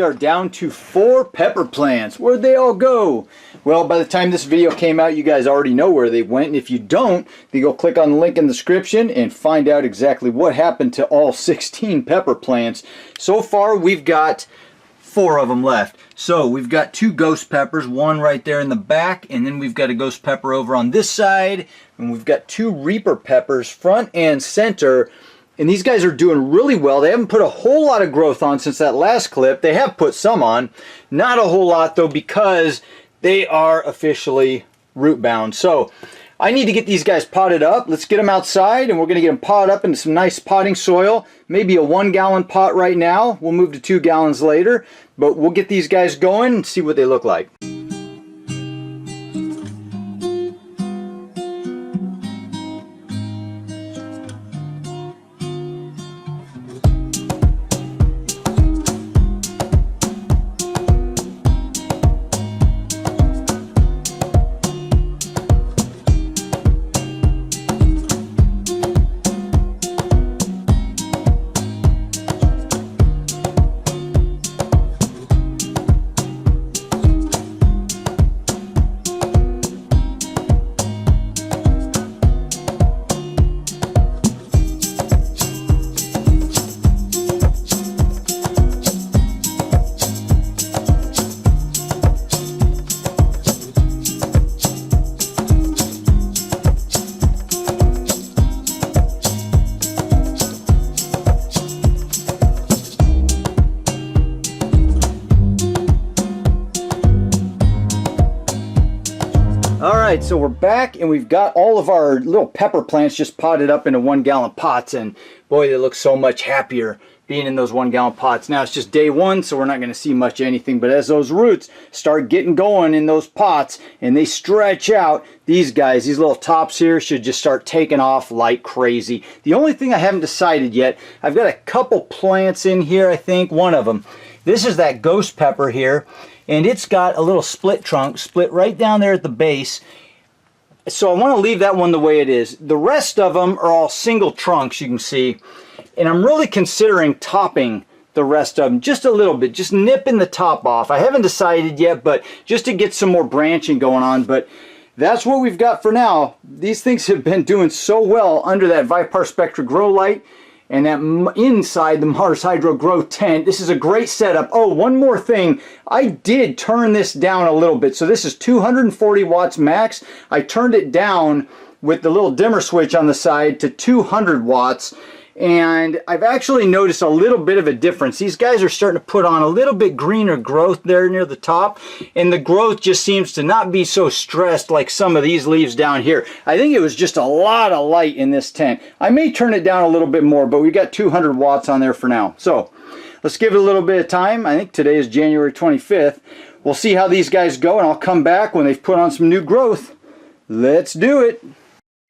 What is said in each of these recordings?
are down to 4 pepper plants. Where'd they all go? Well, by the time this video came out, you guys already know where they went. And if you don't, then go click on the link in the description and find out exactly what happened to all 16 pepper plants. So far, we've got 4 of them left. So we've got 2 ghost peppers, one right there in the back, and then we've got a ghost pepper over on this side, and we've got 2 Reaper peppers, front and center. And these guys are doing really well. They haven't put a whole lot of growth on since that last clip. They have put some on. Not a whole lot though, because they are officially root bound. So I need to get these guys potted up. Let's get them outside, and we're going to get them potted up into some nice potting soil. Maybe a 1-gallon pot right now. We'll move to 2 gallons later. But we'll get these guys going and see what they look like. Alright, so we're back and we've got all of our little pepper plants just potted up into 1-gallon pots, and boy, they look so much happier being in those 1-gallon pots. Now it's just day 1, so we're not going to see much of anything, but as those roots start getting going in those pots and they stretch out, these guys, these little tops here, should just start taking off like crazy. The only thing I haven't decided yet, I've got a couple plants in here, I think, one of them. This is that ghost pepper here, and it's got a little split trunk, split right down there at the base. So I want to leave that one the way it is. The rest of them are all single trunks, you can see. And I'm really considering topping the rest of them just a little bit, just nipping the top off. I haven't decided yet, but just to get some more branching going on. But that's what we've got for now. These things have been doing so well under that ViparSpectra grow light and that inside the Mars Hydro Grow tent. This is a great setup. Oh, one more thing. I did turn this down a little bit. So this is 240 watts max. I turned it down with the little dimmer switch on the side to 200 watts. And I've actually noticed a little bit of a difference. These guys are starting to put on a little bit greener growth there near the top, and the growth just seems to not be so stressed like some of these leaves down here. I think it was just a lot of light in this tent. I may turn it down a little bit more, but we got 200 watts on there for now. So let's give it a little bit of time. I think today is January 25th. We'll see how these guys go, and I'll come back when they've put on some new growth. Let's do it.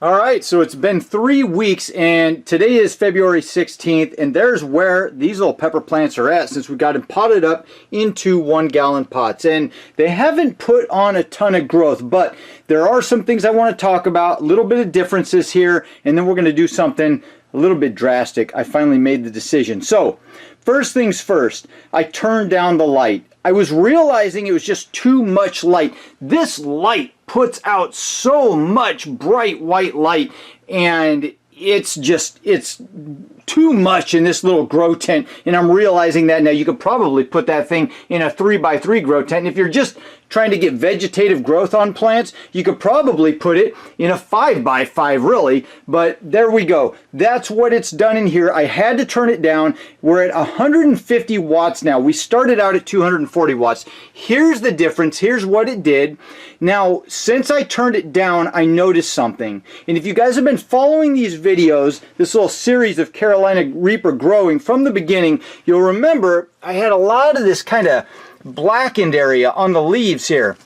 Alright, so it's been 3 weeks, and today is February 16th, and there's where these little pepper plants are at since we got them potted up into 1-gallon pots. And they haven't put on a ton of growth, but there are some things I want to talk about, a little bit of differences here, and then we're going to do something a little bit drastic. I finally made the decision. So, first things first, I turned down the light. I was realizing it was just too much light. This light puts out so much bright white light, and it's too much in this little grow tent, and I'm realizing that now. You could probably put that thing in a 3x3 grow tent, and if you're just trying to get vegetative growth on plants, you could probably put it in a 5x5 really, but there we go. That's what it's done in here. I had to turn it down. We're at 150 watts now. We started out at 240 watts. Here's the difference. Here's what it did. Now, since I turned it down, I noticed something. And if you guys have been following these videos, this little series of Carolina Reaper growing from the beginning, you'll remember I had a lot of this kind of blackened area on the leaves here.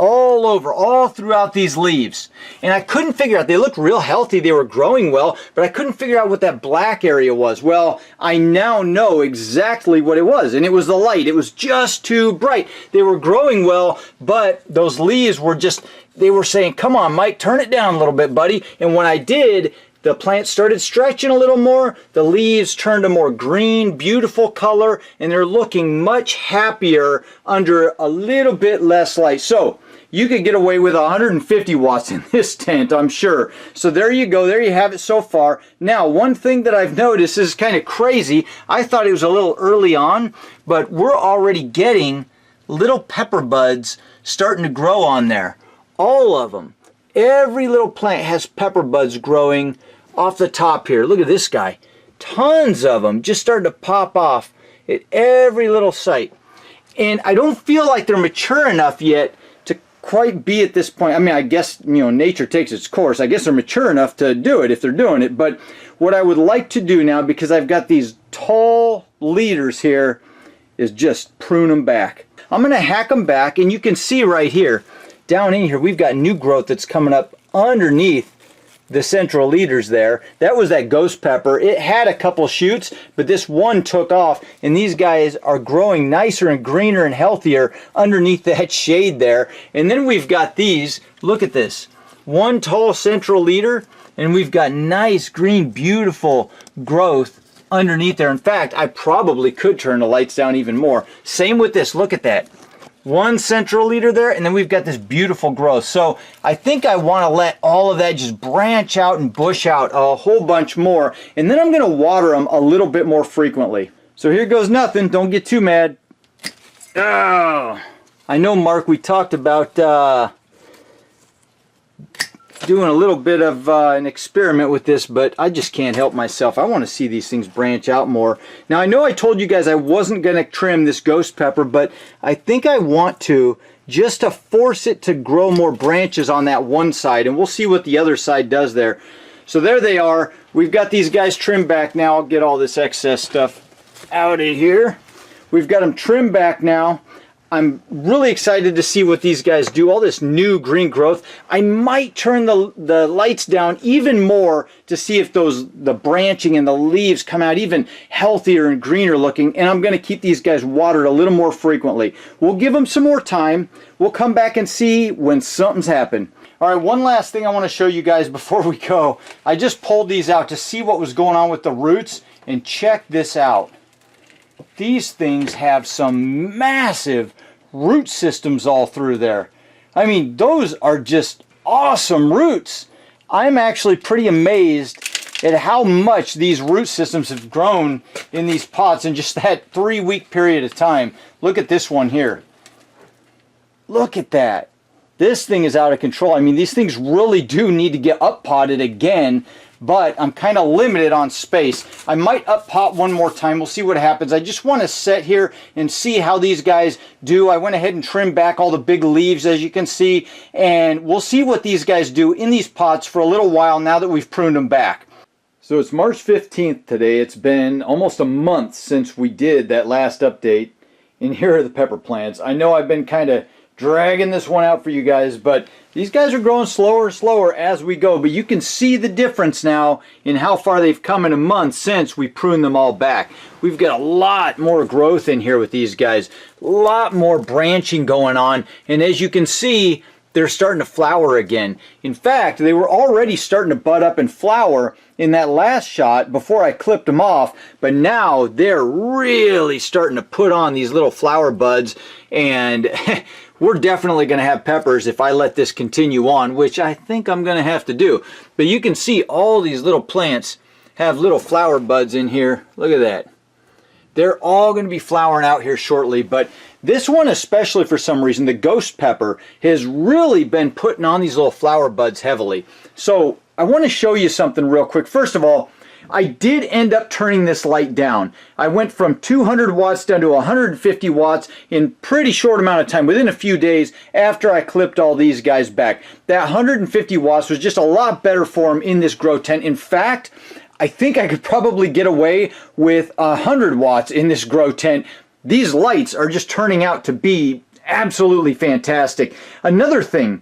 all over, all throughout these leaves. And I couldn't figure out, they looked real healthy, they were growing well, but I couldn't figure out what that black area was. Well, I now know exactly what it was, and it was the light. It was just too bright. They were growing well, but those leaves were just, they were saying, come on, Mike, turn it down a little bit, buddy. And when I did, the plant started stretching a little more, the leaves turned a more green, beautiful color, and they're looking much happier under a little bit less light. So you could get away with 150 watts in this tent, I'm sure. So there you go, there you have it so far. Now, one thing that I've noticed is kind of crazy. I thought it was a little early on, but we're already getting little pepper buds starting to grow on there. All of them. Every little plant has pepper buds growing off the top here. Look at this guy. Tons of them just starting to pop off at every little site. And I don't feel like they're mature enough yet to quite be at this point. I mean, I guess, you know, nature takes its course. I guess they're mature enough to do it if they're doing it. But what I would like to do now, because I've got these tall leaders here, is just prune them back. I'm going to hack them back, and you can see right here, down in here, we've got new growth that's coming up underneath the central leaders there. That was that ghost pepper. It had a couple shoots, but this one took off, and these guys are growing nicer and greener and healthier underneath that shade there. And then we've got these. Look at this. One tall central leader, and we've got nice green, beautiful growth underneath there. In fact, I probably could turn the lights down even more. Same with this. Look at that. One central leader there, and then we've got this beautiful growth. So I think I want to let all of that just branch out and bush out a whole bunch more, and then I'm going to water them a little bit more frequently. So here goes nothing. Don't get too mad. Oh, I know, Mark, we talked about doing a little bit of an experiment with this, but I just can't help myself. I want to see these things branch out more. Now, I know I told you guys I wasn't going to trim this ghost pepper, but I think I want to, just to force it to grow more branches on that one side, and we'll see what the other side does there. So there they are. We've got these guys trimmed back now. I'll get all this excess stuff out of here. We've got them trimmed back now. I'm really excited to see what these guys do, all this new green growth. I might turn the lights down even more to see if the branching and the leaves come out even healthier and greener looking, and I'm going to keep these guys watered a little more frequently. We'll give them some more time. We'll come back and see when something's happened. All right, one last thing I want to show you guys before we go. I just pulled these out to see what was going on with the roots, and check this out. These things have some massive root systems all through there. I mean, those are just awesome roots. I'm actually pretty amazed at how much these root systems have grown in these pots in just that 3-week period of time. Look at this one here. Look at that. This thing is out of control. I mean, these things really do need to get up potted again, but I'm kind of limited on space. I might up pot one more time. We'll see what happens. I just want to sit here and see how these guys do. I went ahead and trimmed back all the big leaves, as you can see, and we'll see what these guys do in these pots for a little while now that we've pruned them back. So it's March 15th today. It's been almost a month since we did that last update, and here are the pepper plants. I know I've been kind of dragging this one out for you guys, but these guys are growing slower and slower as we go. But you can see the difference now in how far they've come in a month since we pruned them all back. We've got a lot more growth in here with these guys, a lot more branching going on, and as you can see, they're starting to flower again. In fact, they were already starting to bud up and flower in that last shot before I clipped them off, but now they're really starting to put on these little flower buds, and we're definitely going to have peppers if I let this continue on, which I think I'm going to have to do. But you can see all these little plants have little flower buds in here. Look at that. They're all going to be flowering out here shortly, but this one especially, for some reason, the ghost pepper, has really been putting on these little flower buds heavily. So I want to show you something real quick. First of all, I did end up turning this light down. I went from 200 watts down to 150 watts in pretty short amount of time, within a few days after I clipped all these guys back. That 150 watts was just a lot better for them in this grow tent. In fact, I think I could probably get away with 100 watts in this grow tent. These lights are just turning out to be absolutely fantastic. Another thing,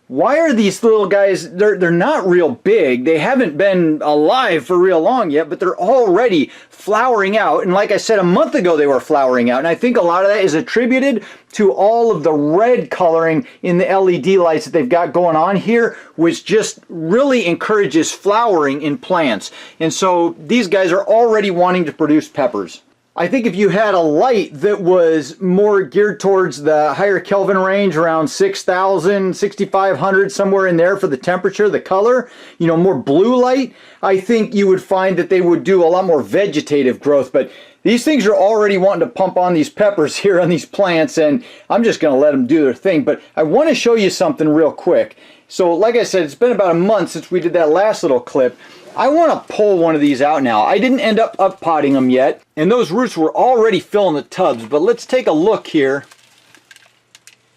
why are these little guys, they're not real big. They haven't been alive for real long yet, but they're already flowering out. And like I said, a month ago they were flowering out. And I think a lot of that is attributed to all of the red coloring in the LED lights that they've got going on here, which just really encourages flowering in plants. And so these guys are already wanting to produce peppers. I think if you had a light that was more geared towards the higher Kelvin range, around 6,000, 6,500, somewhere in there for the temperature, the color, you know, more blue light, I think you would find that they would do a lot more vegetative growth. But these things are already wanting to pump on these peppers here on these plants, and I'm just going to let them do their thing. But I want to show you something real quick. So like I said, it's been about a month since we did that last little clip. I want to pull one of these out now. I didn't end up potting them yet, and those roots were already filling the tubs, but let's take a look here.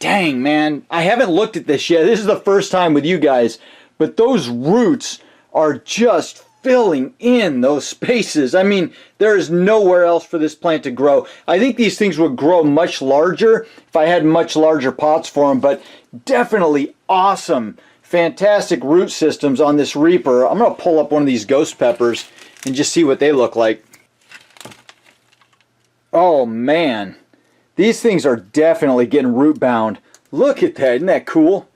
Dang, man, I haven't looked at this yet. This is the first time with you guys, but those roots are just filling in those spaces. I mean, there is nowhere else for this plant to grow. I think these things would grow much larger if I had much larger pots for them, but definitely awesome. Fantastic root systems on this Reaper. I'm going to pull up one of these ghost peppers and just see what they look like. Oh man, these things are definitely getting root bound. Look at that, isn't that cool?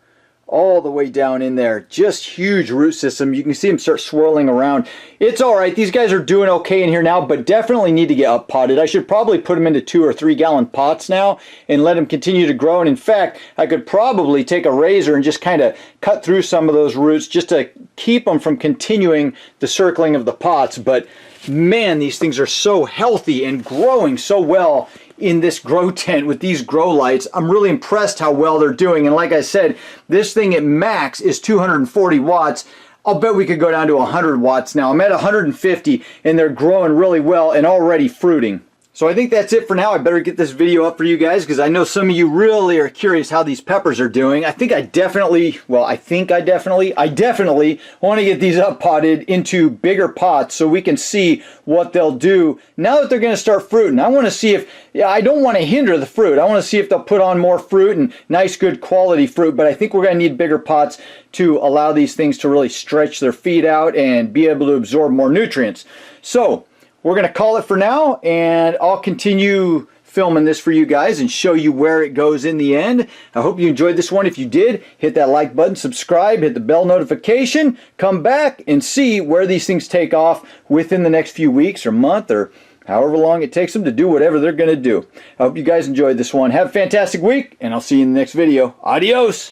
All the way down in there. Just huge root system. You can see them start swirling around. It's alright. These guys are doing okay in here now, but definitely need to get up potted. I should probably put them into 2 or 3 gallon pots now and let them continue to grow. And in fact, I could probably take a razor and just kind of cut through some of those roots just to keep them from continuing the circling of the pots. But man, these things are so healthy and growing so well in this grow tent with these grow lights. I'm really impressed how well they're doing. And like I said, this thing at max is 240 watts. I'll bet we could go down to 100 watts now. I'm at 150 and they're growing really well and already fruiting. So I think that's it for now. I better get this video up for you guys because I know some of you really are curious how these peppers are doing. I definitely want to get these up potted into bigger pots so we can see what they'll do now that they're going to start fruiting. I want to see if, I don't want to hinder the fruit. I want to see if they'll put on more fruit and nice, good quality fruit, but I think we're going to need bigger pots to allow these things to really stretch their feet out and be able to absorb more nutrients. So we're going to call it for now, and I'll continue filming this for you guys and show you where it goes in the end. I hope you enjoyed this one. If you did, hit that like button, subscribe, hit the bell notification, come back and see where these things take off within the next few weeks or month or however long it takes them to do whatever they're going to do. I hope you guys enjoyed this one. Have a fantastic week, and I'll see you in the next video. Adios!